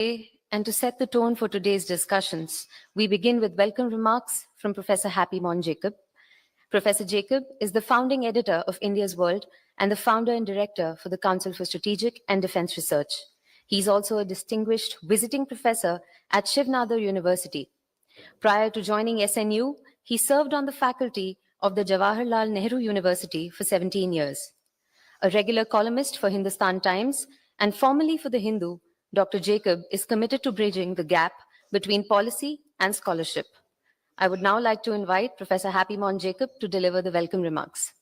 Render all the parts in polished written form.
And to set the tone for today's discussions, we begin with welcome remarks from Professor Happy Mon Jacob. Professor Jacob is the founding editor of India's World and the founder and director for the Council for Strategic and Defense Research. He's also a distinguished visiting professor at Shiv Nadar University. Prior to joining SNU, he served on the faculty of the Jawaharlal Nehru University for 17 years. A regular columnist for Hindustan Times and formerly for The Hindu, Dr. Jacob is committed to bridging the gap between policy and scholarship. I would now like to invite Professor Happy Mon Jacob to deliver the welcome remarks.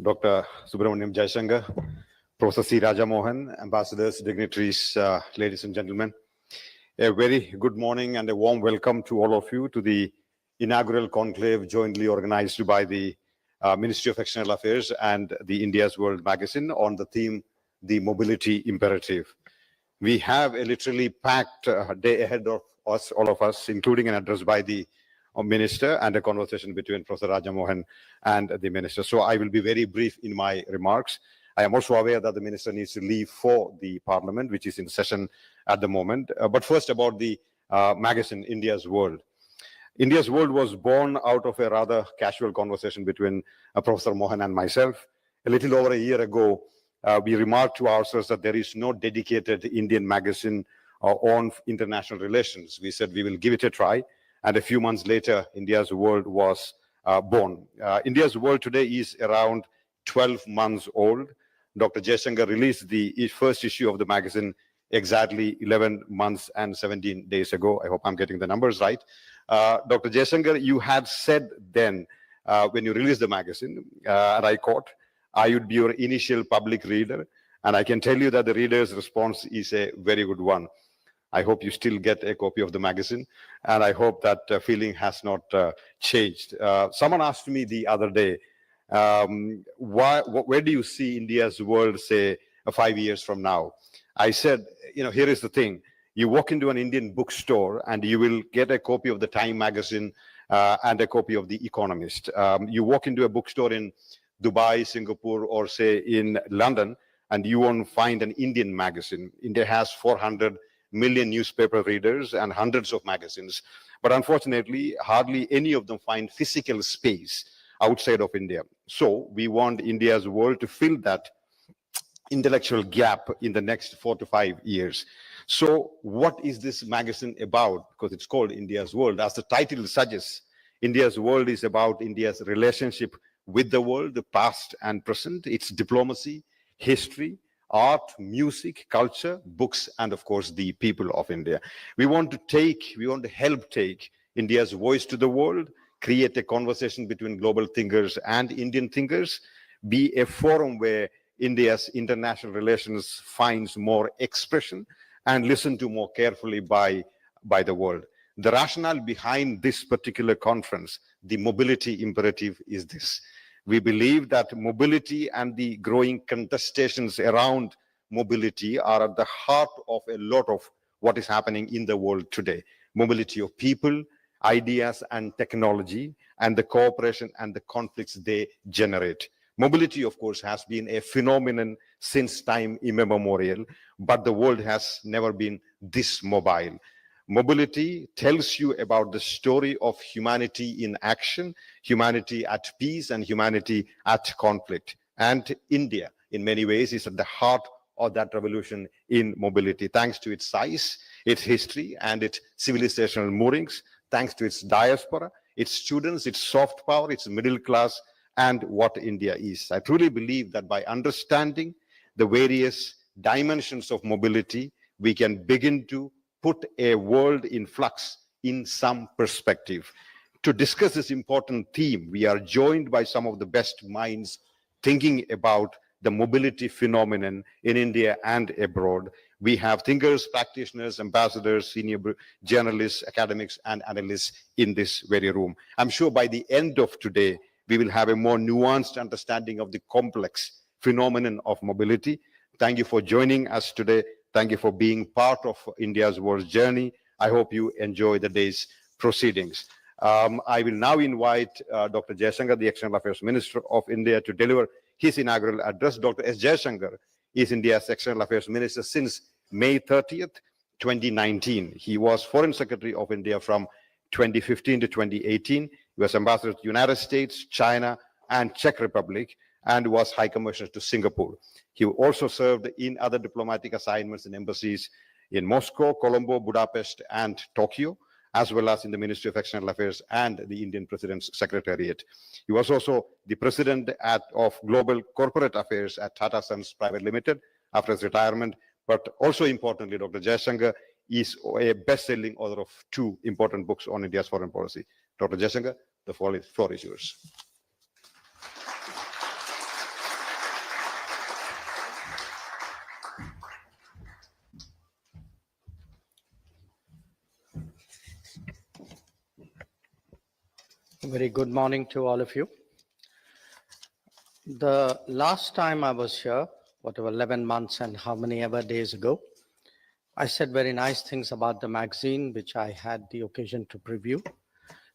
Dr. Subramaniam Jaishankar, Professor C. Raja Mohan, ambassadors, dignitaries, ladies and gentlemen. A very good morning and a warm welcome to all of you to the inaugural conclave jointly organized by the Ministry of External Affairs and the India's World magazine on the theme, the mobility imperative. We have a literally packed day ahead of us, all of us, including an address by the Minister and a conversation between Professor Raja Mohan and the Minister. So I will be very brief in my remarks. I am also aware that the Minister needs to leave for the Parliament, which is in session at the moment. But first about the magazine, India's World. India's World was born out of a rather casual conversation between Professor Mohan and myself. A little over a year ago, we remarked to ourselves that there is no dedicated Indian magazine on international relations. We said we will give it a try. And a few months later, India's World was born. India's World today is around 12 months old. Dr. Jaishankar released the first issue of the magazine exactly 11 months and 17 days ago. I hope I'm getting the numbers right. Dr. Jaishankar, you had said then, when you released the magazine, and I quote, I would be your initial public reader, and I can tell you that the reader's response is a very good one. I hope you still get a copy of the magazine, and I hope that feeling has not changed. Someone asked me the other day, where do you see India's World, say, 5 years from now? I said, here is the thing. You walk into an Indian bookstore and you will get a copy of the Time magazine and a copy of The Economist. You walk into a bookstore in Dubai, Singapore, or say in London, and you won't find an Indian magazine. India has 400 million newspaper readers and hundreds of magazines. But unfortunately, hardly any of them find physical space outside of India. So we want India's World to fill that intellectual gap in the next 4 to 5 years. So what is this magazine about? Because it's called India's World. As the title suggests, India's World is about India's relationship with the world, the past and present, its diplomacy, history, art, music, culture, books, and of course, the people of India. We want to help take India's voice to the world, create a conversation between global thinkers and Indian thinkers, be a forum where India's international relations finds more expression and listened to more carefully by the world. The rationale behind this particular conference, the mobility imperative, is this. We believe that mobility and the growing contestations around mobility are at the heart of a lot of what is happening in the world today. Mobility of people, ideas, and technology, and the cooperation and the conflicts they generate. Mobility, of course, has been a phenomenon since time immemorial, but the world has never been this mobile. Mobility tells you about the story of humanity in action, humanity at peace, and humanity at conflict. And India, in many ways, is at the heart of that revolution in mobility, thanks to its size, its history, and its civilizational moorings, thanks to its diaspora, its students, its soft power, its middle class, and what India is. I truly believe that by understanding the various dimensions of mobility, we can begin to put a world in flux in some perspective. To discuss this important theme, we are joined by some of the best minds thinking about the mobility phenomenon in India and abroad. We have thinkers, practitioners, ambassadors, senior journalists, academics, and analysts in this very room. I'm sure by the end of today, we will have a more nuanced understanding of the complex phenomenon of mobility. Thank you for joining us today. Thank you for being part of India's World journey. I hope you enjoy the day's proceedings. I will now invite Dr. Jaishankar, the External Affairs Minister of India, to deliver his inaugural address. Dr. S. Jaishankar is India's External Affairs Minister since May 30th, 2019. He was Foreign Secretary of India from 2015 to 2018. He was Ambassador to the United States, China, and Czech Republic, and was High Commissioner to Singapore. He also served in other diplomatic assignments in embassies in Moscow, Colombo, Budapest, and Tokyo, as well as in the Ministry of External Affairs and the Indian President's Secretariat. He was also the President of Global Corporate Affairs at Tata Sons Private Limited after his retirement. But also importantly, Dr. Jaishankar is a best-selling author of 2 important books on India's foreign policy. Dr. Jaishankar, the floor is yours. Very good morning to all of you. The last time I was here, whatever 11 months and how many ever days ago, I said very nice things about the magazine, which I had the occasion to preview.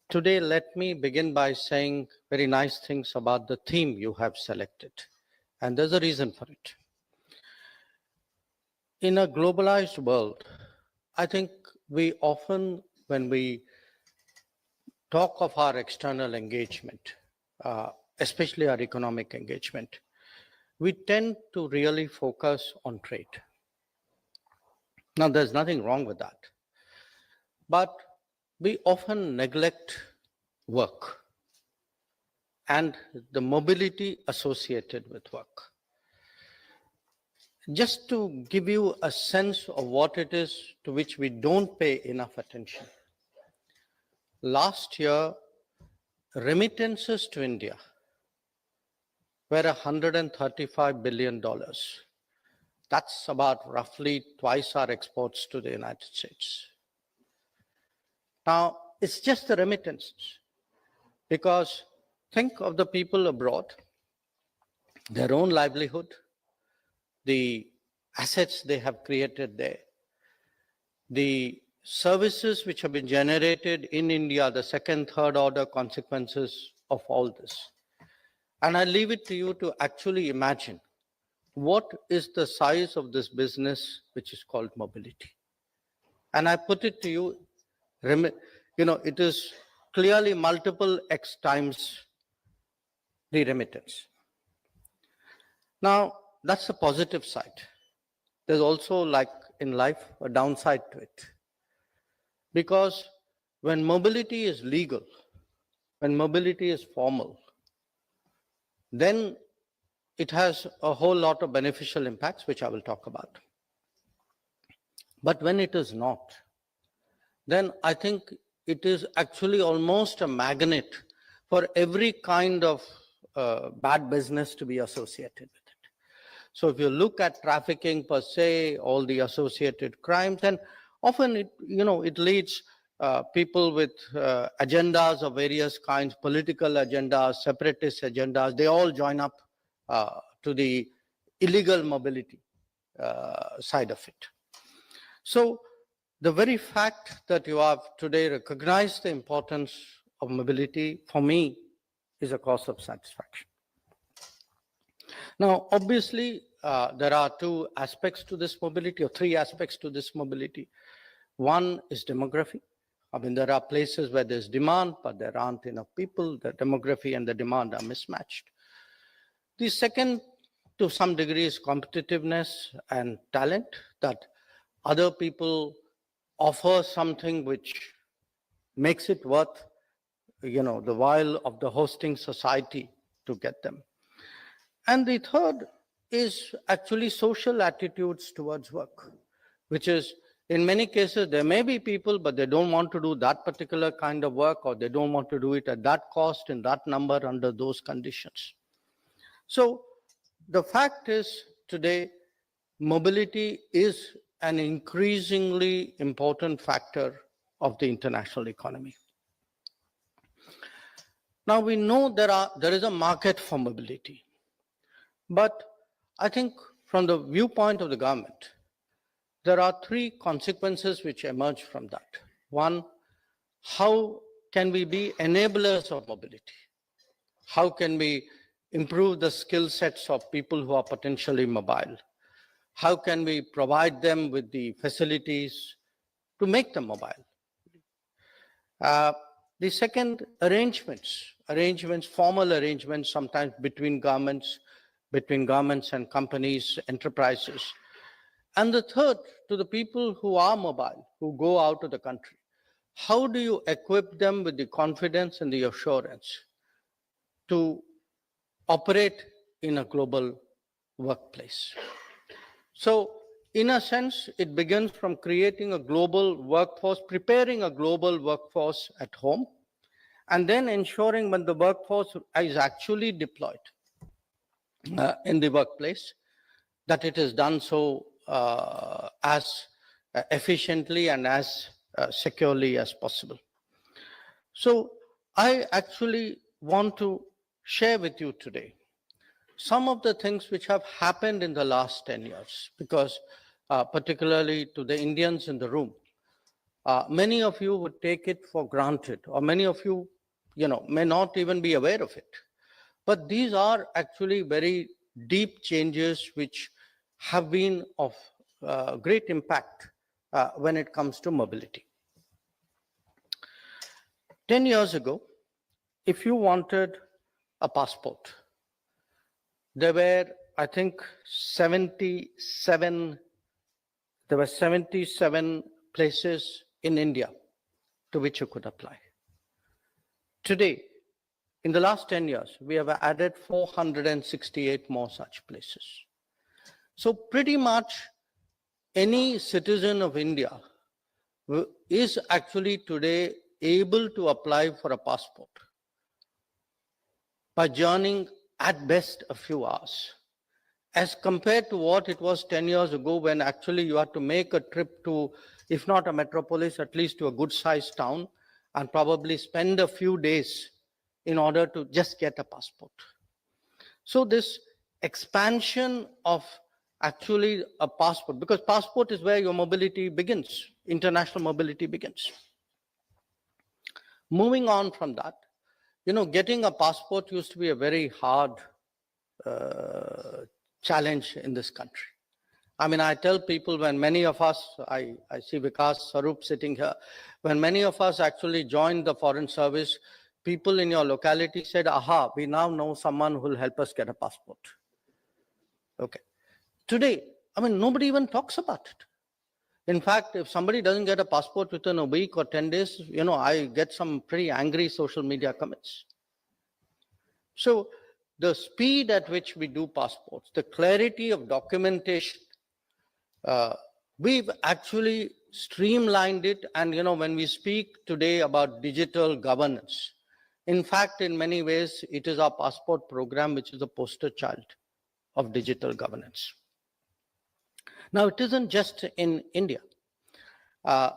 Today, let me begin by saying very nice things about the theme you have selected. And there's a reason for it. In a globalized world, I think we often, when we talk of our external engagement, especially our economic engagement, we tend to really focus on trade. Now, there's nothing wrong with that. But we often neglect work and the mobility associated with work. Just to give you a sense of what it is to which we don't pay enough attention. Last year, remittances to India were $135 billion. That's about roughly twice our exports to the United States. Now, it's just the remittances, because think of the people abroad, their own livelihood, the assets they have created there, the services which have been generated in India, the second, third order consequences of all this. And I leave it to you to actually imagine what is the size of this business which is called mobility. And I put it to you, it is clearly multiple X times the remittance. Now, that's the positive side. There's also, like in life, a downside to it. Because when mobility is legal, when mobility is formal, then it has a whole lot of beneficial impacts, which I will talk about. But when it is not, then I think it is actually almost a magnet for every kind of bad business to be associated with it. So if you look at trafficking per se, all the associated crimes, and often it leads people with agendas of various kinds, political agendas, separatist agendas, they all join up to the illegal mobility side of it. So the very fact that you have today recognized the importance of mobility, for me, is a cause of satisfaction. Now, obviously, there are 2 aspects to this mobility, or 3 aspects to this mobility. One is demography. I mean, there are places where there's demand, but there aren't enough people. The demography and the demand are mismatched. The second, to some degree, is competitiveness and talent, that other people offer something which makes it worth, the while of the hosting society to get them. And the third is actually social attitudes towards work, which is, in many cases, there may be people, but they don't want to do that particular kind of work, or they don't want to do it at that cost, in that number, under those conditions. So the fact is, today, mobility is an increasingly important factor of the international economy. Now, we know there is a market for mobility, but I think from the viewpoint of the government, there are 3 consequences which emerge from that. One, how can we be enablers of mobility? How can we improve the skill sets of people who are potentially mobile? How can we provide them with the facilities to make them mobile? The second, arrangements, formal arrangements, sometimes between governments and companies, enterprises. And the third, to the people who are mobile, who go out of the country, how do you equip them with the confidence and the assurance to operate in a global workplace? So in a sense, it begins from creating a global workforce, preparing a global workforce at home, and then ensuring when the workforce is actually deployed in the workplace, that it is done so as efficiently and as securely as possible. So I actually want to share with you today some of the things which have happened in the last 10 years, because particularly to the Indians in the room, many of you would take it for granted, or many of you, may not even be aware of it. But these are actually very deep changes which have been of great impact when it comes to mobility. 10 years ago, if you wanted a passport, there were, I think, 77 places in India to which you could apply. Today, in the last 10 years, we have added 468 more such places. So pretty much any citizen of India is actually today able to apply for a passport by journeying at best a few hours, as compared to what it was 10 years ago, when actually you had to make a trip to, if not a metropolis, at least to a good sized town, and probably spend a few days in order to just get a passport. So this expansion of actually a passport, because passport is where your mobility begins, international mobility begins. Moving on from that, getting a passport used to be a very hard challenge in this country. I mean, I tell people, when many of us, I see Vikas Sarup sitting here, when many of us actually joined the Foreign Service, people in your locality said, aha, we now know someone who will help us get a passport. Okay. Today, I mean, nobody even talks about it. In fact, if somebody doesn't get a passport within a week or 10 days, I get some pretty angry social media comments. So the speed at which we do passports, the clarity of documentation, we've actually streamlined it. And, when we speak today about digital governance, in fact, in many ways, it is our passport program, which is the poster child of digital governance. Now, it isn't just in India.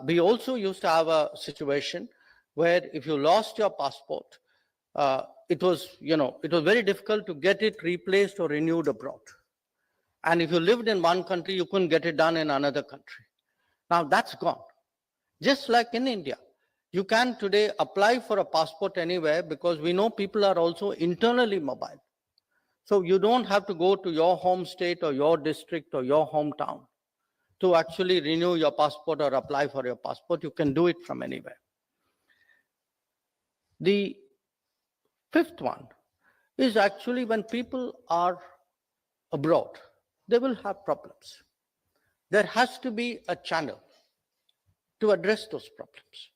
We also used to have a situation where if you lost your passport, it was very difficult to get it replaced or renewed abroad. And if you lived in one country, you couldn't get it done in another country. Now that's gone. Just like in India, you can today apply for a passport anywhere, because we know people are also internally mobile. So you don't have to go to your home state or your district or your hometown to actually renew your passport or apply for your passport. You can do it from anywhere. The fifth one is actually when people are abroad, they will have problems. There has to be a channel to address those problems.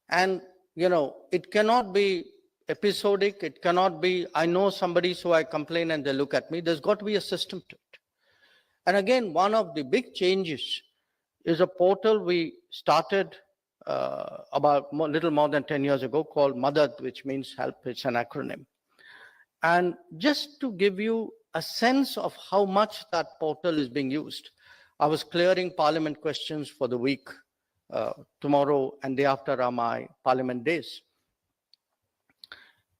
And, it cannot be episodic. It cannot be, I know somebody, so I complain and they look at me. There's got to be a system to it. And again, one of the big changes is a portal we started about little more than 10 years ago, called Madad, which means help. It's an acronym. And just to give you a sense of how much that portal is being used, I was clearing Parliament questions for the week. Tomorrow and day after are my Parliament days.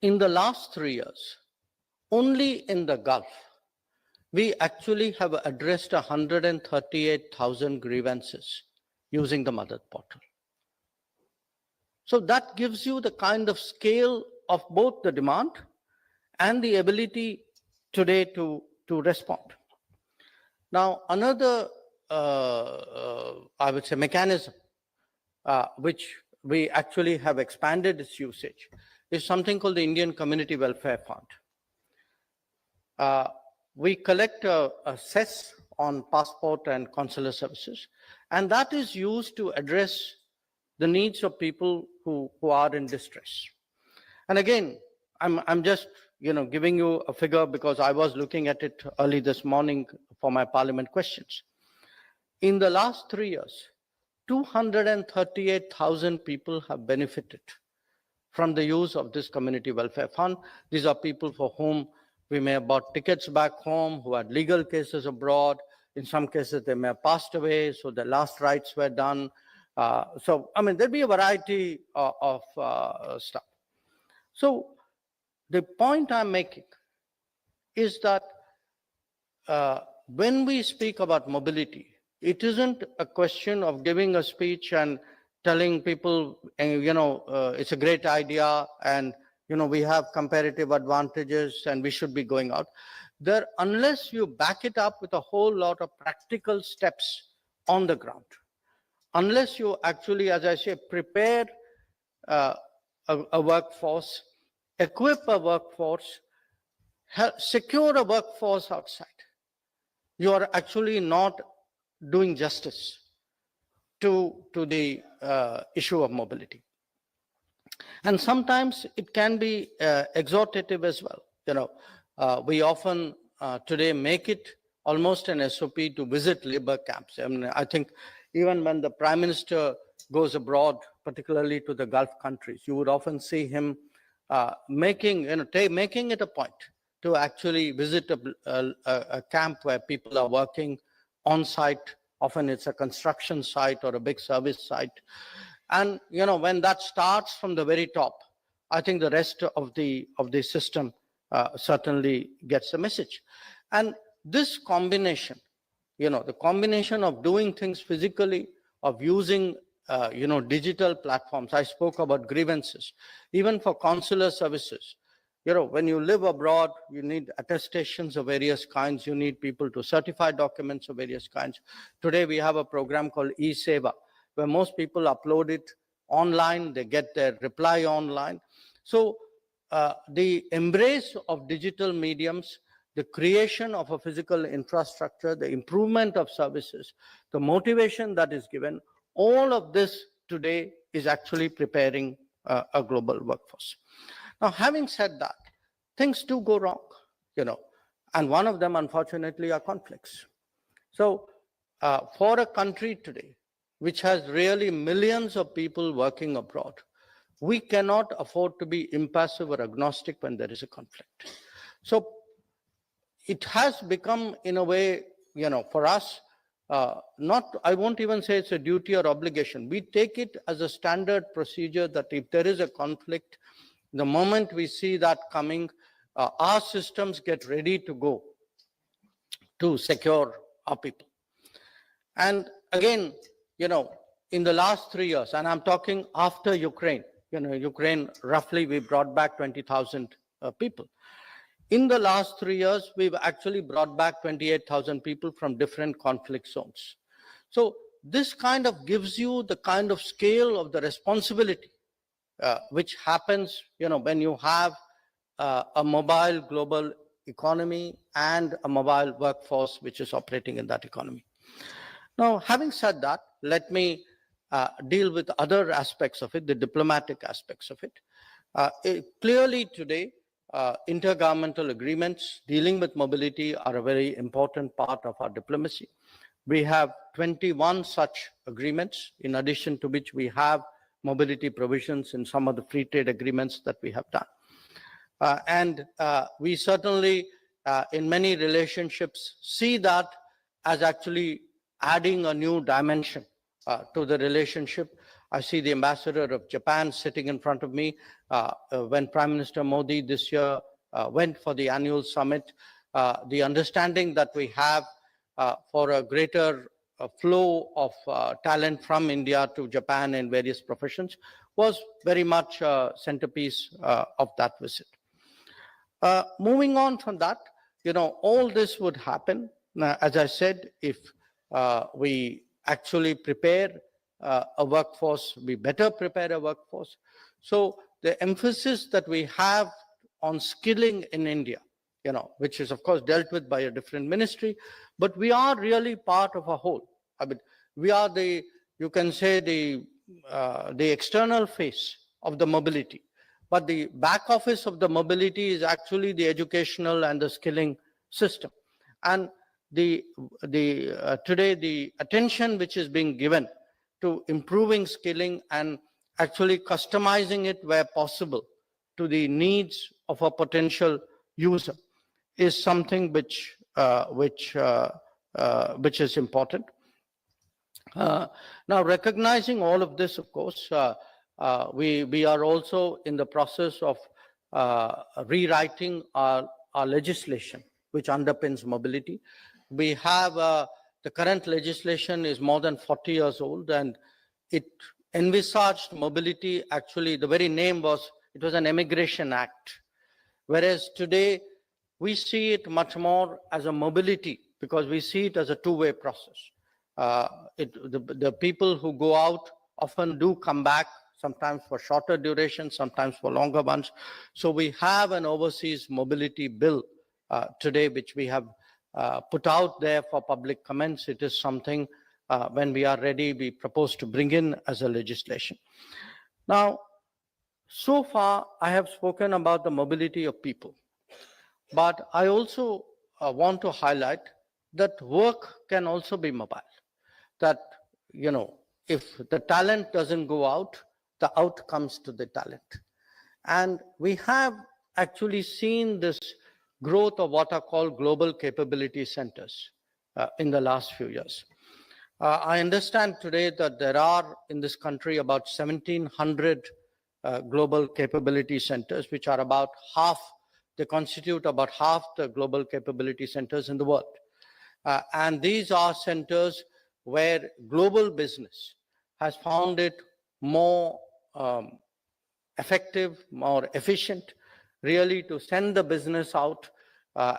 In the last 3 years, only in the Gulf, we actually have addressed 138,000 grievances using the Madad portal. So that gives you the kind of scale of both the demand and the ability today to respond. Now, another, I would say, mechanism which we actually have expanded its usage is something called the Indian Community Welfare Fund. We collect a cess on passport and consular services, and that is used to address the needs of people who are in distress. And again, I'm just giving you a figure because I was looking at it early this morning for my parliament questions. In the last 3 years, 238,000 people have benefited from the use of this community welfare fund. These are people for whom we may have bought tickets back home, who had legal cases abroad. In some cases, they may have passed away, so the last rites were done. So, I mean, there'll be a variety of stuff. So, the point I'm making is that when we speak about mobility, it isn't a question of giving a speech and telling people, it's a great idea and, we have comparative advantages and we should be going out. There, unless you back it up with a whole lot of practical steps on the ground, unless you actually, as I say, prepare a workforce, equip a workforce, secure a workforce outside, you are actually not doing justice to the issue of mobility. And sometimes it can be exhortative as well. We often today make it almost an SOP to visit labor camps. I mean, I think even when the Prime Minister goes abroad, particularly to the Gulf countries, you would often see him making it a point to actually visit a camp where people are working on site. Often it's a construction site or a big service site. And when that starts from the very top, I think the rest of the system certainly gets the message. And this combination, the combination of doing things physically, of using digital platforms. I spoke about grievances, even for consular services. When you live abroad, you need attestations of various kinds. You need people to certify documents of various kinds. Today, we have a program called E-Seva, where most people upload it online. They get their reply online. So the embrace of digital mediums, the creation of a physical infrastructure, the improvement of services, the motivation that is given, all of this today is actually preparing a global workforce. Now, having said that, things do go wrong, and one of them, unfortunately, are conflicts. So for a country today, which has really millions of people working abroad, we cannot afford to be impassive or agnostic when there is a conflict. So it has become, in a way, for us, I won't even say it's a duty or obligation. We take it as a standard procedure that if there is a conflict, the moment we see that coming, our systems get ready to go to secure our people. And again, in the last 3 years, and I'm talking after Ukraine, Ukraine, roughly we brought back 20,000 people. In the last 3 years, we've actually brought back 28,000 people from different conflict zones. So this kind of gives you the kind of scale of the responsibility which happens, when you have a mobile global economy and a mobile workforce which is operating in that economy. Now, having said that, let me deal with other aspects of it, the diplomatic aspects of it. Clearly today, intergovernmental agreements dealing with mobility are a very important part of our diplomacy. We have 21 such agreements, in addition to which we have mobility provisions in some of the free trade agreements that we have done. And we certainly, in many relationships, see that as actually adding a new dimension to the relationship. I see the ambassador of Japan sitting in front of me. When Prime Minister Modi this year went for the annual summit, the understanding that we have for a greater flow of talent from India to Japan in various professions was very much a centerpiece of that visit. Moving on from that, all this would happen, as I said, if we actually prepare a workforce, we better prepare a workforce. So the emphasis that we have on skilling in India, which is of course dealt with by a different ministry, but we are really part of a whole. I mean, we are you can say the external face of the mobility. But the back office of the mobility is actually the educational and the skilling system. And today, the attention which is being given to improving skilling and actually customizing it where possible to the needs of a potential user is something which is important. Now, recognizing all of this, of course, we are also in the process of rewriting our legislation, which underpins mobility. We have the current legislation is more than 40 years old, and it envisaged mobility. Actually, the very name was an Immigration Act, whereas today we see it much more as a mobility because we see it as a two-way process. The people who go out often do come back, sometimes for shorter duration, sometimes for longer ones. So we have an overseas mobility bill today, which we have put out there for public comments. It is something when we are ready, we propose to bring in as a legislation. Now, so far, I have spoken about the mobility of people, but I also want to highlight that work can also be mobile. That, if the talent doesn't go out, the out comes to the talent. And we have actually seen this growth of what are called global capability centers in the last few years. I understand today that there are in this country about 1,700 global capability centers, which are about half, they constitute about half the global capability centers in the world. And these are centers where global business has found it more effective, more efficient, really to send the business out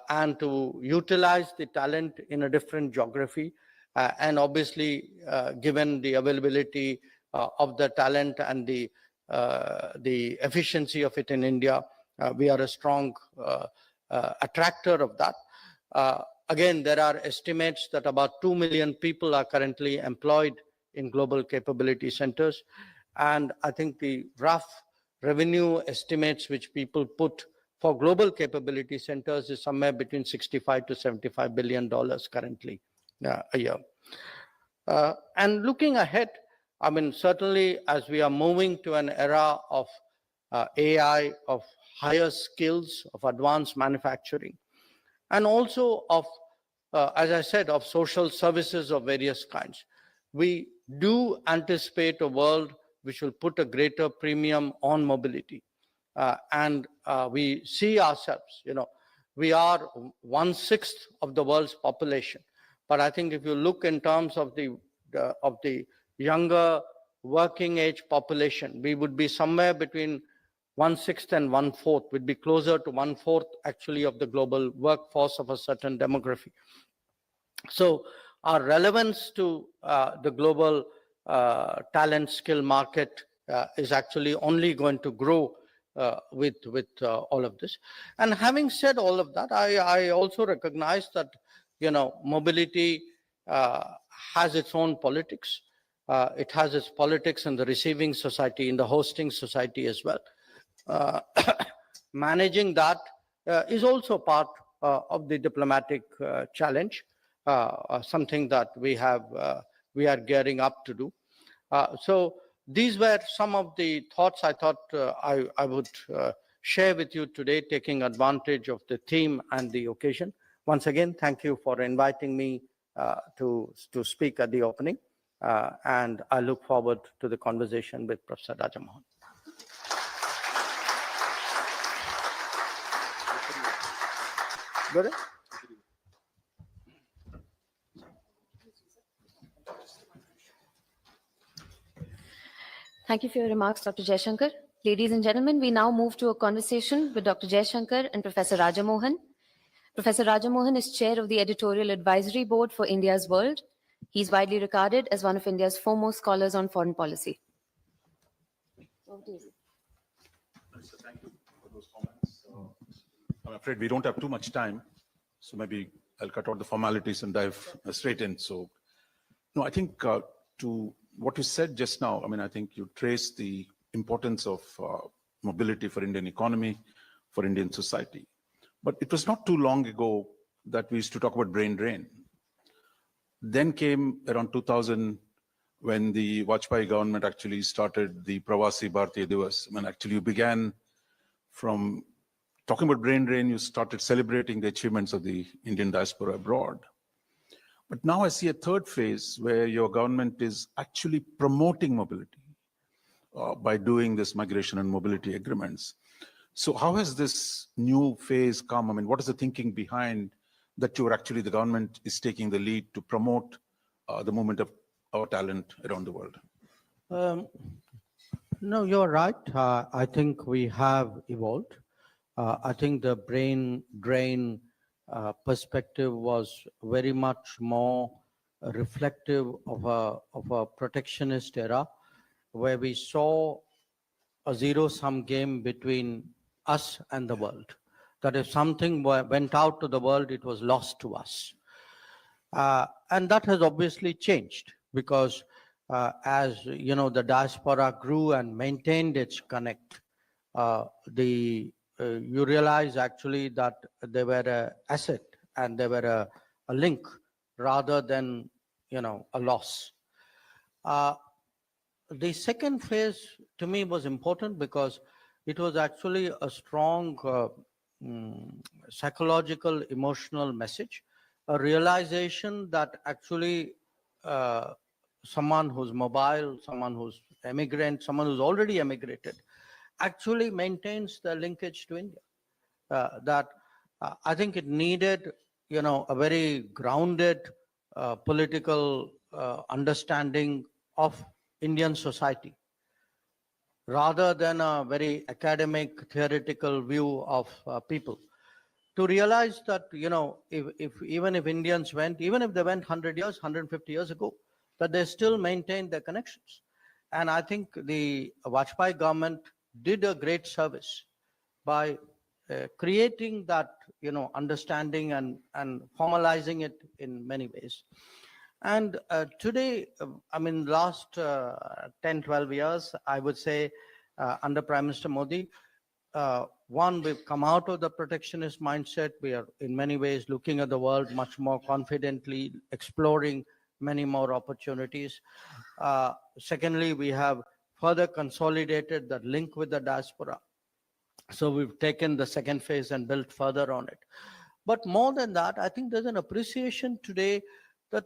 and to utilize the talent in a different geography. And obviously, given the availability of the talent and the efficiency of it in India, we are a strong attractor of that. Again, there are estimates that about 2 million people are currently employed in global capability centers. And I think the rough revenue estimates which people put for global capability centers is somewhere between $65 to $75 billion currently a year. And looking ahead, I mean, certainly as we are moving to an era of AI, of higher skills, of advanced manufacturing, and also of, as I said, of social services of various kinds, we do anticipate a world which will put a greater premium on mobility. And we see ourselves, we are 1/6 of the world's population. But I think if you look in terms of the younger working age population, we would be somewhere between 1/6 and 1/4, would be closer to 1/4 actually of the global workforce of a certain demography. So our relevance to the global talent skill market is actually only going to grow with all of this. And having said all of that, I also recognize that, mobility has its own politics. It has its politics in the receiving society, in the hosting society as well. Managing that is also part of the diplomatic challenge, something that we are gearing up to do. So these were some of the thoughts I thought I would share with you today, taking advantage of the theme and the occasion. Once again, thank you for inviting me to speak at the opening, and I look forward to the conversation with Professor Rajamohan. Good. Thank you for your remarks, Dr. Jaishankar. Ladies and gentlemen, we now move to a conversation with Dr. Jaishankar and Professor Rajamohan. Professor Rajamohan is chair of the Editorial Advisory Board for India's World. He is widely regarded as one of India's foremost scholars on foreign policy. So thank you for those comments. I'm afraid we don't have too much time, so maybe I'll cut out the formalities and dive straight in. So, no, I think to what you said just now, I mean, I think you traced the importance of mobility for Indian economy, for Indian society. But it was not too long ago that we used to talk about brain drain. Then came around 2000 when the Vajpayee government actually started the Pravasi Bharatiya Divas. I mean, actually you began from talking about brain drain, you started celebrating the achievements of the Indian diaspora abroad. But now I see a third phase where your government is actually promoting mobility by doing this migration and mobility agreements. So how has this new phase come? I mean, what is the thinking behind that you're actually, the government is taking the lead to promote the movement of our talent around the world? No, you're right. I think we have evolved. I think the brain drain perspective was very much more reflective of a protectionist era, where we saw a zero-sum game between us and the world. That if something went out to the world, it was lost to us. And that has obviously changed because as you know, the diaspora grew and maintained its connect, you realize actually that they were an asset and they were a link rather than, you know, a loss. The second phase to me was important because it was actually a strong psychological, emotional message, a realization that actually someone who's mobile, someone who's emigrant, someone who's already emigrated, actually maintains the linkage to India. I think it needed, you know, a very grounded political understanding of Indian society, rather than a very academic, theoretical view of people. To realize that, you know, even if Indians went, even if they went 100 years, 150 years ago, that they still maintained their connections. And I think the Vajpayee government did a great service by creating that, you know, understanding and formalizing it in many ways. And today, I mean, last 10, 12 years, I would say under Prime Minister Modi, one, we've come out of the protectionist mindset. We are in many ways looking at the world much more confidently, exploring many more opportunities. Secondly, we have further consolidated that link with the diaspora. So we've taken the second phase and built further on it. But more than that, I think there's an appreciation today that,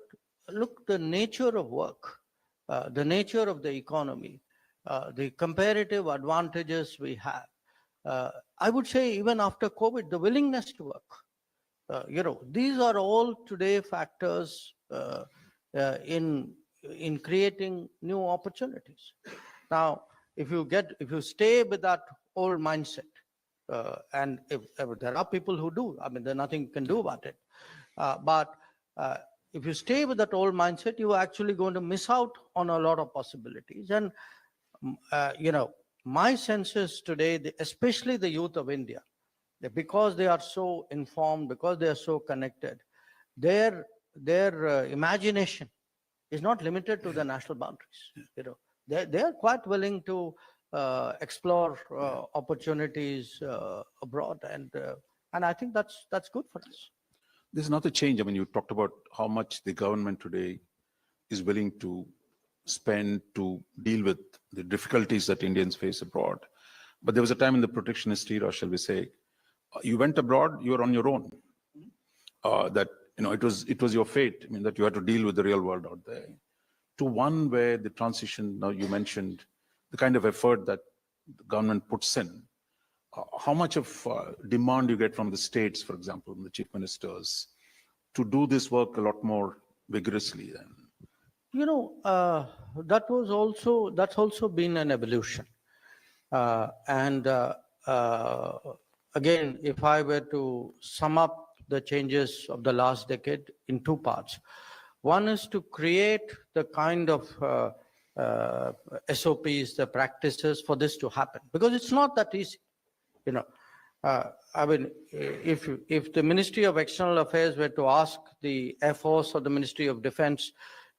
look, the nature of work, the nature of the economy, the comparative advantages we have. I would say even after COVID, the willingness to work. You know, these are all today factors in creating new opportunities. Now, if you stay with that old mindset, and if there are people who do, I mean, there's nothing you can do about it. But if you stay with that old mindset, you are actually going to miss out on a lot of possibilities. And, you know, my sense is today, especially the youth of India, because they are so informed, because they are so connected, their imagination is not limited to the national boundaries. You know, they are quite willing to explore opportunities abroad, and I think that's good for us. There's another change. I mean, you talked about how much the government today is willing to spend to deal with the difficulties that Indians face abroad. But there was a time in the protectionist era, shall we say, you went abroad, you were on your own. That, you know, it was your fate. I mean, that you had to deal with the real world out there. To one where the transition, now you mentioned the kind of effort that the government puts in. How much of demand you get from the states, for example, from the chief ministers, to do this work a lot more vigorously than That's also been an evolution. And again, if I were to sum up the changes of the last decade in two parts, one is to create the kind of SOPs, the practices for this to happen, because it's not that easy. I mean, if the Ministry of External Affairs were to ask the Air Force or the Ministry of Defense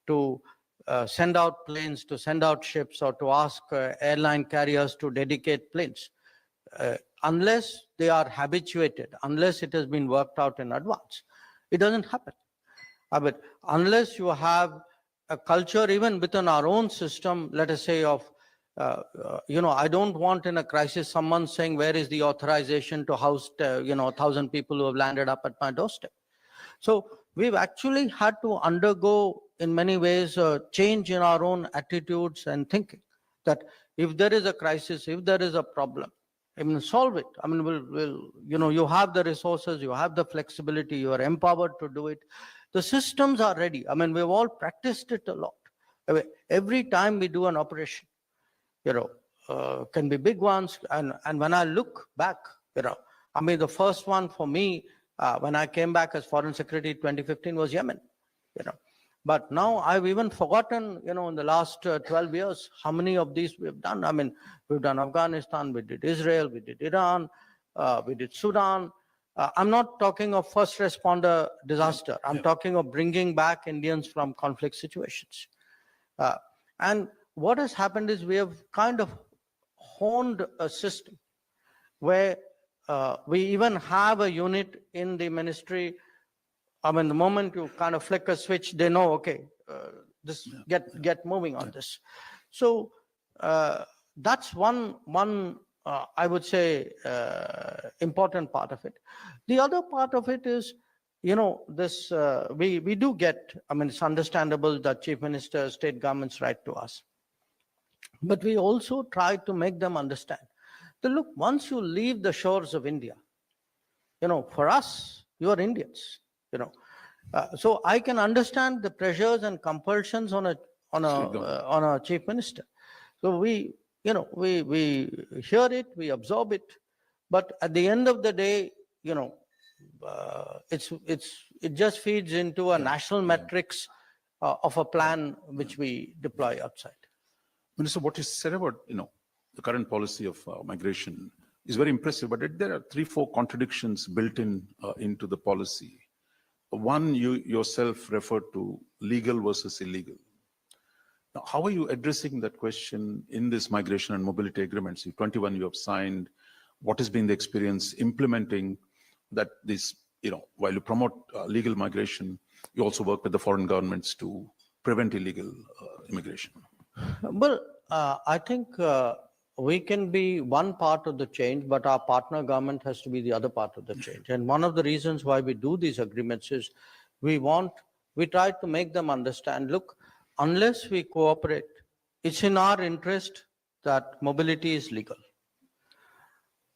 to send out planes, to send out ships, or to ask airline carriers to dedicate planes, unless they are habituated, unless it has been worked out in advance, it doesn't happen. I mean, unless you have a culture, even within our own system, let us say of, I don't want in a crisis someone saying, where is the authorization to house, 1,000 people who have landed up at my doorstep. So we've actually had to undergo, in many ways, a change in our own attitudes and thinking, that if there is a crisis, if there is a problem, I mean, solve it. I mean, you have the resources, you have the flexibility, you are empowered to do it. The systems are ready. I mean, we've all practiced it a lot. I mean, every time we do an operation, can be big ones. And when I look back, I mean, the first one for me, when I came back as Foreign Secretary 2015 was Yemen, But now I've even forgotten, in the last 12 years, how many of these we've done. I mean, we've done Afghanistan, we did Israel, we did Iran, we did Sudan. I'm not talking of first responder disaster. I'm talking of bringing back Indians from conflict situations. And what has happened is we have kind of honed a system where we even have a unit in the ministry. I mean, the moment you kind of flick a switch, they know, okay, get moving on this. So that's one I would say, important part of it. The other part of it is, this we do get, I mean, it's understandable that chief ministers, state governments write to us. But we also try to make them understand that, look, once you leave the shores of India, for us, you are Indians, so I can understand the pressures and compulsions on a chief minister. So we hear it, we absorb it, but at the end of the day, it just feeds into a national metrics of a plan which we deploy outside. Minister, what you said about, the current policy of migration is very impressive, but there are 3-4 contradictions built into the policy. One, you yourself referred to legal versus illegal. Now, how are you addressing that question in this migration and mobility agreements? 21 you have signed. What has been the experience implementing that this, while you promote legal migration, you also work with the foreign governments to prevent illegal immigration? Well, I think we can be one part of the change, but our partner government has to be the other part of the change. And one of the reasons why we do these agreements is we try to make them understand, look, unless we cooperate, it's in our interest that mobility is legal.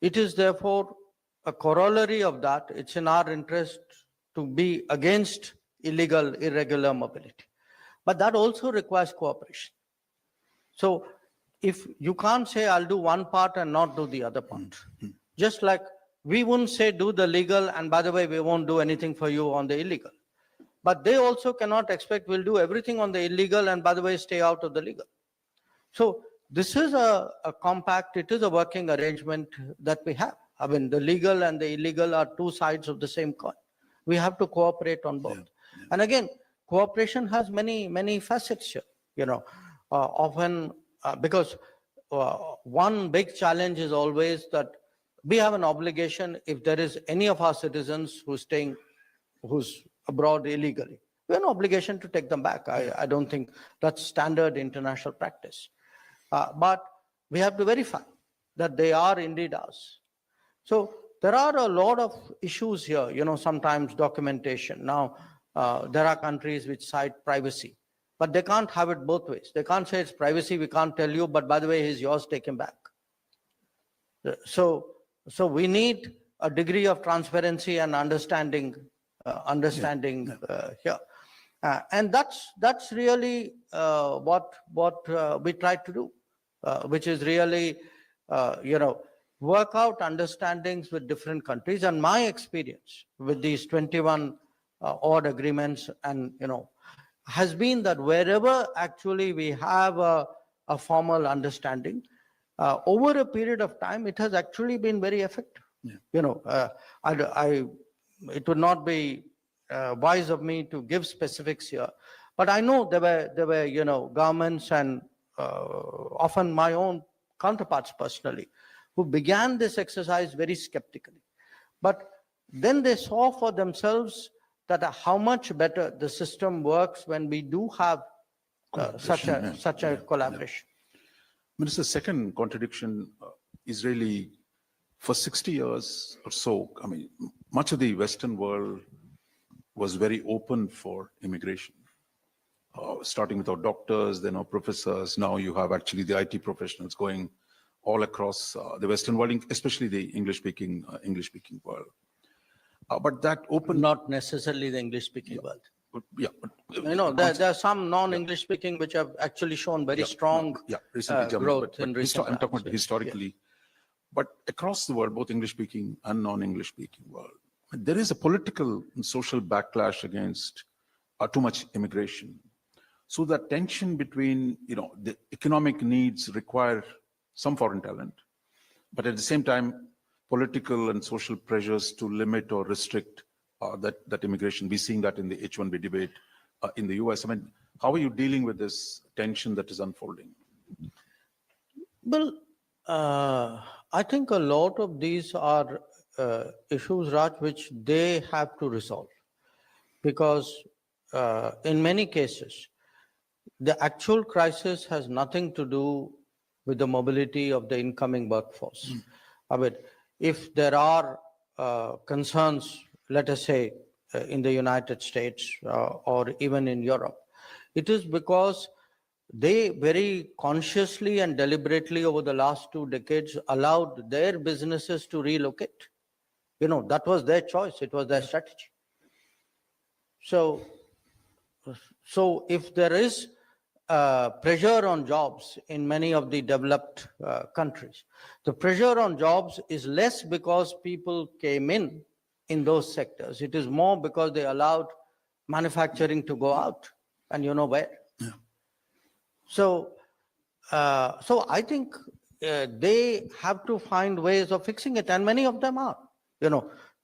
It is therefore a corollary of that. It's in our interest to be against illegal, irregular mobility. But that also requires cooperation. So if you can't say, I'll do one part and not do the other part. Just like we wouldn't say do the legal and by the way, we won't do anything for you on the illegal. But they also cannot expect we'll do everything on the illegal and by the way, stay out of the legal. So this is a compact, it is a working arrangement that we have. I mean, the legal and the illegal are two sides of the same coin. We have to cooperate on both. And again, cooperation has many, many facets here, often because one big challenge is always that we have an obligation if there is any of our citizens who's abroad illegally, we have an obligation to take them back. I don't think that's standard international practice. But we have to verify that they are indeed ours. So there are a lot of issues here, sometimes documentation. Now, there are countries which cite privacy, but they can't have it both ways. They can't say it's privacy, we can't tell you, but by the way, he's yours, take him back. So we need a degree of transparency and understanding here. And that's really what we try to do, which is really, work out understandings with different countries. And my experience with these 21 odd agreements and, has been that wherever actually we have a formal understanding, over a period of time, it has actually been very effective. Yeah. It would not be wise of me to give specifics here, but I know there were governments and often my own counterparts personally who began this exercise very skeptically, but then they saw for themselves that how much better the system works when we do have such a collaboration. Minister, second contradiction is really for 60 years or so, I mean, much of the Western world was very open for immigration, starting with our doctors, then our professors. Now you have actually the IT professionals going all across the Western world, especially the English-speaking world. But that open... Not necessarily the English-speaking world. Yeah. There are some non-English speaking which have actually shown very strong growth in recent I'm talking about historically. Yeah. But across the world, both English-speaking and non-English speaking world, there is a political and social backlash against too much immigration. So that tension between, the economic needs require some foreign talent, but at the same time, political and social pressures to limit or restrict that immigration. We're seeing that in the H-1B debate in the US. I mean, how are you dealing with this tension that is unfolding? Well, I think a lot of these are issues, Raj, which they have to resolve, because in many cases, the actual crisis has nothing to do with the mobility of the incoming workforce. I mean, if there are concerns, let us say, in the United States or even in Europe, it is because they very consciously and deliberately over the last 2 decades allowed their businesses to relocate. That was their choice. It was their strategy. So if there is pressure on jobs in many of the developed countries, the pressure on jobs is less because people came in those sectors. It is more because they allowed manufacturing to go out, and you know where. Yeah. So I think they have to find ways of fixing it, and many of them are,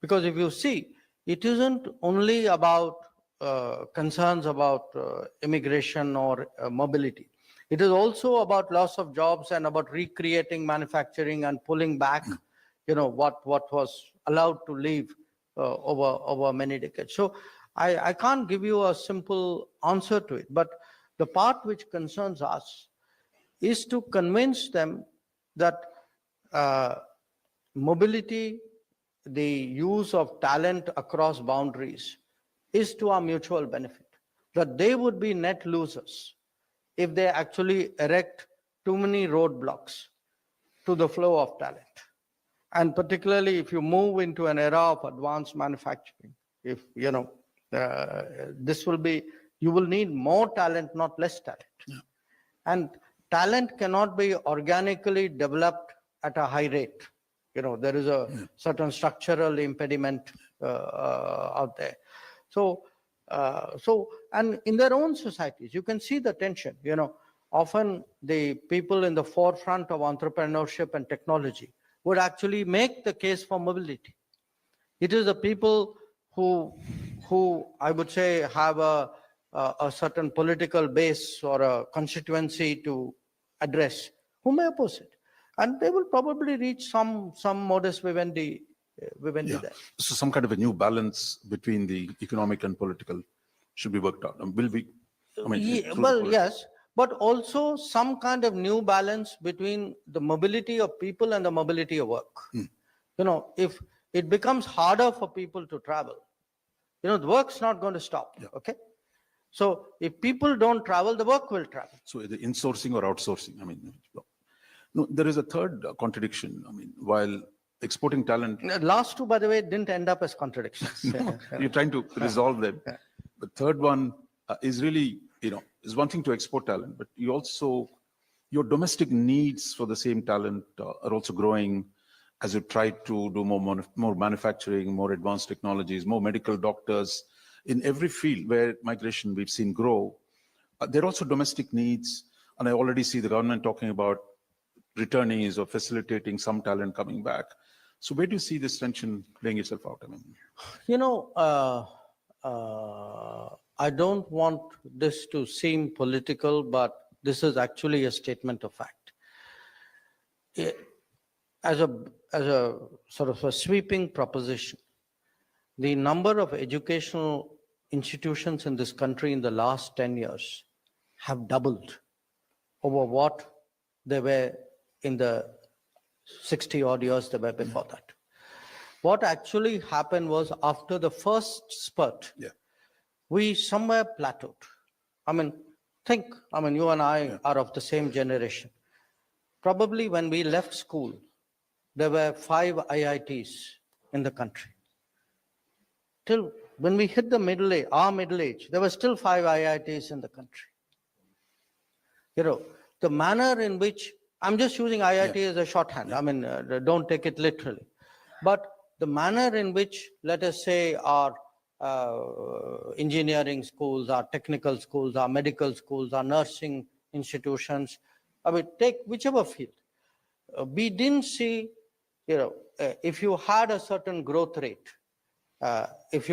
because if you see, it isn't only about concerns about immigration or mobility. It is also about loss of jobs and about recreating manufacturing and pulling back, what was allowed to leave over many decades. So I can't give you a simple answer to it, but the part which concerns us is to convince them that mobility, the use of talent across boundaries, is to our mutual benefit, that they would be net losers if they actually erect too many roadblocks to the flow of talent. And particularly if you move into an era of advanced manufacturing, if, this will be, you will need more talent, not less talent. Yeah. And talent cannot be organically developed at a high rate. There is a certain structural impediment out there. So and in their own societies, you can see the tension. Often the people in the forefront of entrepreneurship and technology would actually make the case for mobility. It is the people who I would say have a certain political base or a constituency to address who may oppose it, and they will probably reach some modus vivendi there. So some kind of a new balance between the economic and political should be worked out. Will we? Yes, but also some kind of new balance between the mobility of people and the mobility of work. If it becomes harder for people to travel, the work's not going to stop. Yeah. Okay. So if people don't travel, the work will travel. So the insourcing or outsourcing, no, there is a third contradiction. While exporting talent. The last two, by the way, didn't end up as contradictions. You're trying to resolve them. The third one is really, is one thing to export talent, but your domestic needs for the same talent are also growing as you try to do more manufacturing, more advanced technologies, more medical doctors. In every field where migration we've seen grow, there are also domestic needs. And I already see the government talking about returnees or facilitating some talent coming back. So where do you see this tension playing itself out? I mean, I don't want this to seem political, but this is actually a statement of fact. As a sort of a sweeping proposition, the number of educational institutions in this country in the last 10 years have doubled over what they were in the 60 odd years they were before that. What actually happened was after the first spurt, we somewhere plateaued. I mean, you and I are of the same generation. Probably when we left school, there were 5 IITs in the country. Till when we hit the our middle age, there were still 5 IITs in the country. The manner in which, I'm just using IIT as a shorthand. I mean, don't take it literally. But the manner in which, let us say, our engineering schools, our technical schools, our medical schools, our nursing institutions, I mean, take whichever field. We didn't see, if you had a certain growth rate, if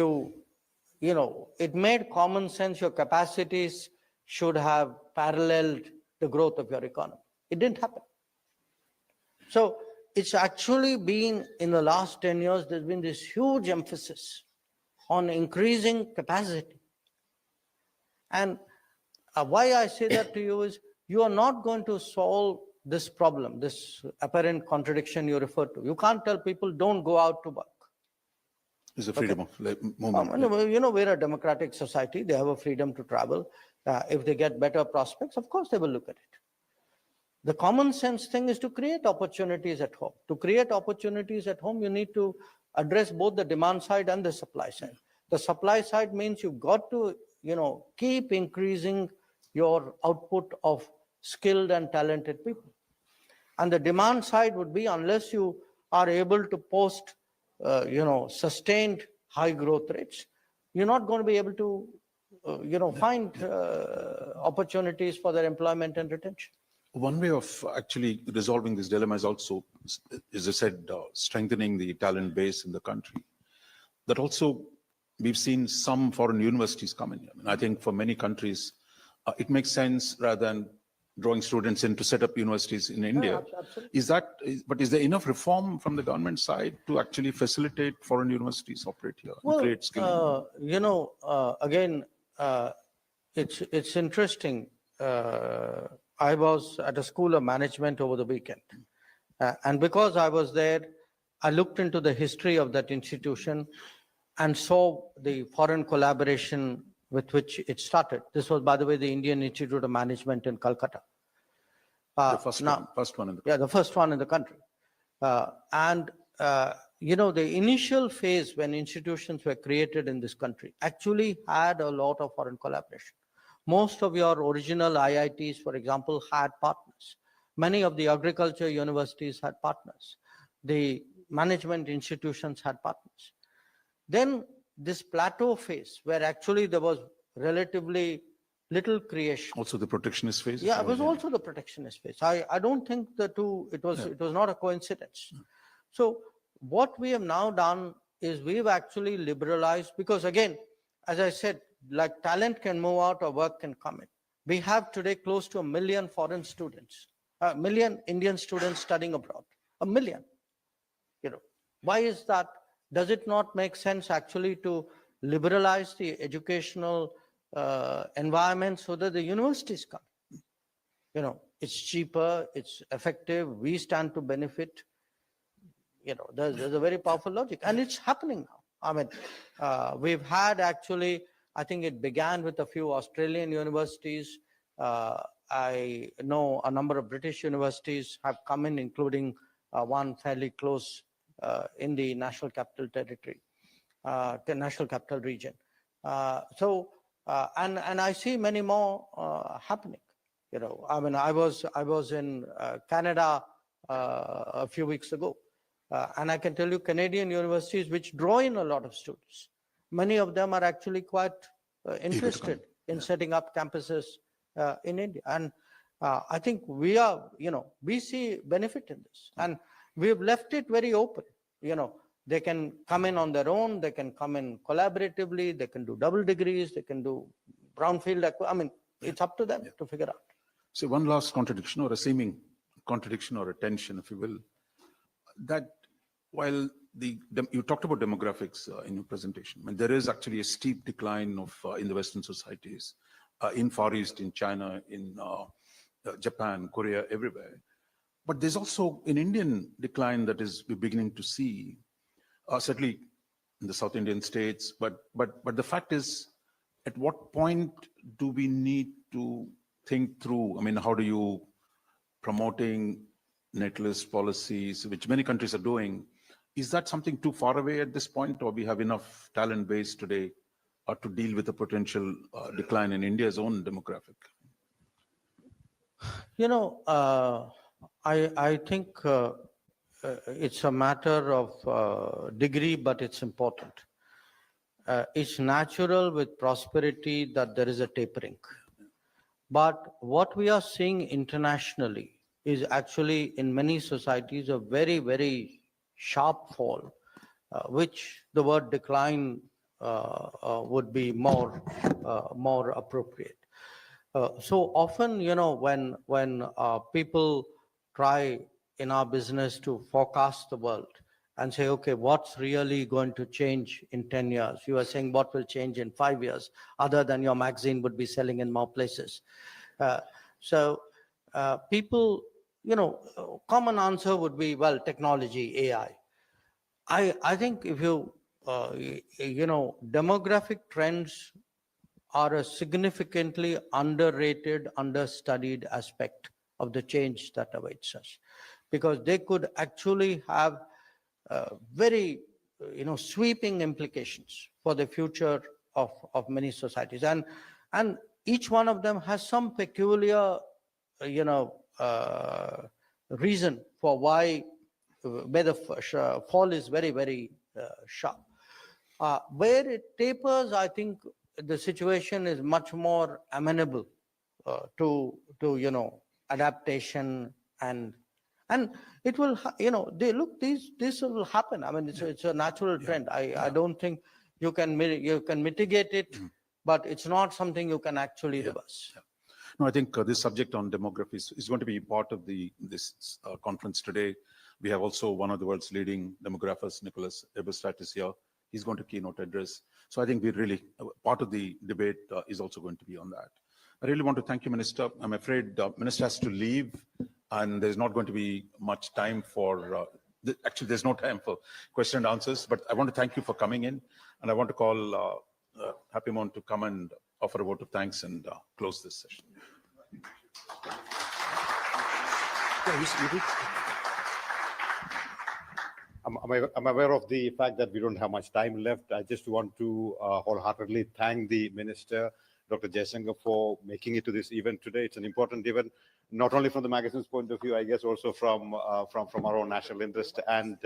it made common sense, your capacities should have paralleled the growth of your economy. It didn't happen. So it's actually been, in the last 10 years, there's been this huge emphasis on increasing capacity. And why I say that to you is, you are not going to solve this problem, this apparent contradiction you refer to. You can't tell people, don't go out to work. It's a freedom of movement. We're a democratic society. They have a freedom to travel. If they get better prospects, of course they will look at it. The common sense thing is to create opportunities at home. To create opportunities at home, you need to address both the demand side and the supply side. The supply side means you've got to, keep increasing your output of skilled and talented people. And the demand side would be, unless you are able to post, sustained high growth rates, you're not going to be able to, find opportunities for their employment and retention. One way of actually resolving this dilemma is also, as I said, strengthening the talent base in the country. That also, we've seen some foreign universities come in. I think for many countries, it makes sense rather than drawing students in to set up universities in India. Absolutely. But is there enough reform from the government side to actually facilitate foreign universities operate here and create skills? Again, it's interesting. I was at a school of management over the weekend. And because I was there, I looked into the history of that institution and saw the foreign collaboration with which it started. This was, by the way, the Indian Institute of Management in Calcutta. The first one in the country. Yeah, the first one in the country. The initial phase when institutions were created in this country actually had a lot of foreign collaboration. Most of your original IITs, for example, had partners. Many of the agriculture universities had partners. The management institutions had partners. Then this plateau phase, where actually there was relatively little creation. Also the protectionist phase? Yeah, it was also the protectionist phase. I don't think the two, it was not a coincidence. So what we have now done is we've actually liberalized, because again, as I said, like talent can move out or work can come in. We have today close to 1 million foreign students, 1 million Indian students studying abroad, 1 million. Why is that? Does it not make sense actually to liberalize the educational environment so that the universities come? It's cheaper, it's effective, we stand to benefit. There's a very powerful logic, and it's happening now. I mean, we've had actually, I think it began with a few Australian universities. I know a number of British universities have come in, including one fairly close in the National Capital Territory, the National Capital Region. So And I see many more happening. You know, I mean, I was in Canada a few weeks ago, and I can tell you, Canadian universities which draw in a lot of students, many of them are actually quite interested in setting up campuses in India. And I think we are, you know, we see benefit in this, and we've left it very open. You know, they can come in on their own, they can come in collaboratively, they can do double degrees, they can do brownfield. I mean, it's up to them to figure out. So one last contradiction, or a seeming contradiction, or a tension, if you will, that while you talked about demographics in your presentation, I mean, there is actually a steep decline of in the Western societies, in Far East, in China, in Japan, Korea, everywhere. But there's also an Indian decline that is we're beginning to see, certainly in the South Indian states. But the fact is, at what point do we need to think through? I mean, how do you promoting netlist policies, which many countries are doing? Is that something too far away at this point, or we have enough talent base today to deal with the potential decline in India's own demographic? You know, I think it's a matter of degree, but it's important. It's natural with prosperity that there is a tapering. But what we are seeing internationally is actually in many societies a very, very sharp fall, which the word decline would be more appropriate. So often, you know, when people try in our business to forecast the world and say, okay, what's really going to change in 10 years? You are saying what will change in 5 years, other than your magazine would be selling in more places. So people, you know, common answer would be, well, technology, AI. I think if you, you know, demographic trends are a significantly underrated, understudied aspect of the change that awaits us, because they could actually have very, you know, sweeping implications for the future of many societies, and each one of them has some peculiar, you know, reason for why, where the fall is very, very sharp. Where it tapers, I think the situation is much more amenable to you know, adaptation, and it will, you know, this will happen. I mean, it's a natural trend. I don't think you can mitigate it, but it's not something you can actually reverse. No, I think this subject on demography is going to be part of this conference today. We have also one of the world's leading demographers, Nicholas Eberstadt, is here. He's going to keynote address. So I think we really, part of the debate is also going to be on that. I really want to thank you, Minister. I'm afraid Minister has to leave, and there's not going to be much time for, actually there's no time for question and answers, but I want to thank you for coming in, and I want to call Happy Mon to come and offer a vote of thanks and close this session. I'm aware of the fact that we don't have much time left. I just want to wholeheartedly thank the Minister, Dr. Jaishankar, for making it to this event today. It's an important event, not only from the magazine's point of view, I guess also from our own national interest, and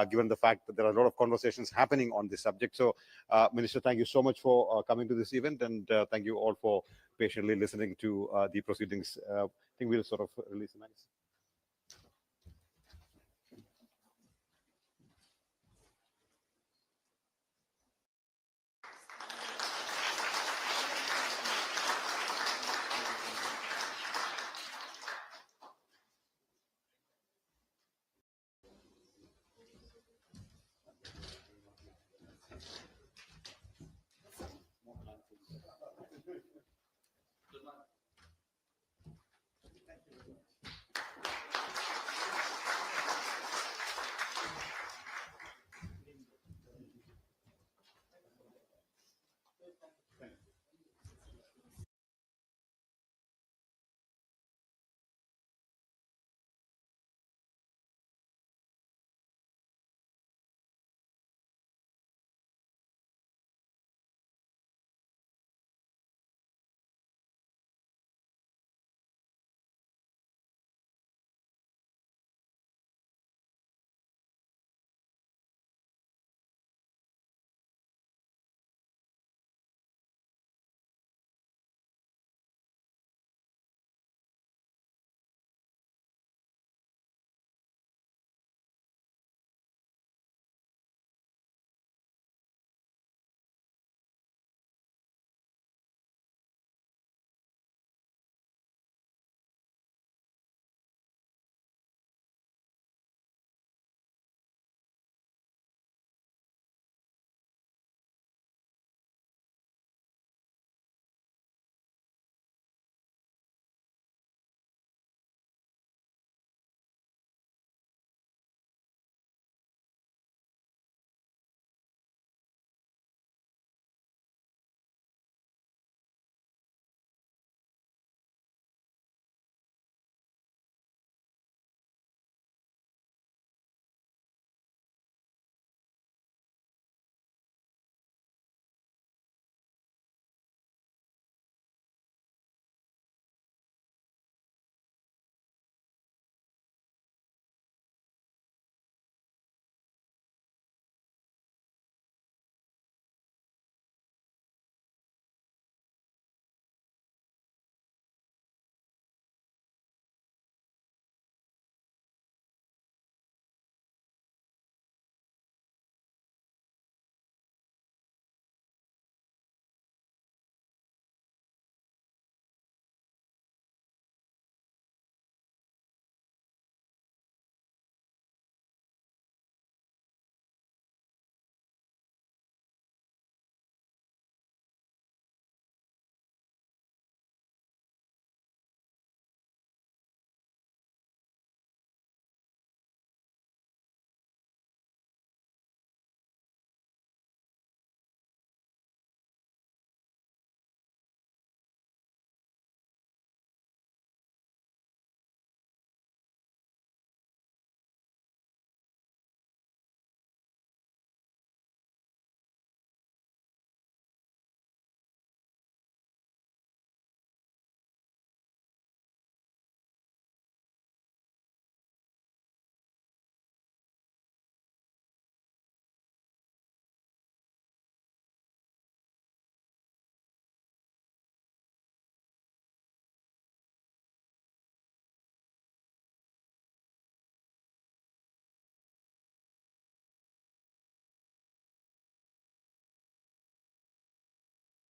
given the fact that there are a lot of conversations happening on this subject. So, Minister, thank you so much for coming to this event, and thank you all for patiently listening to the proceedings. I think we'll sort of release the magazine. Thank you.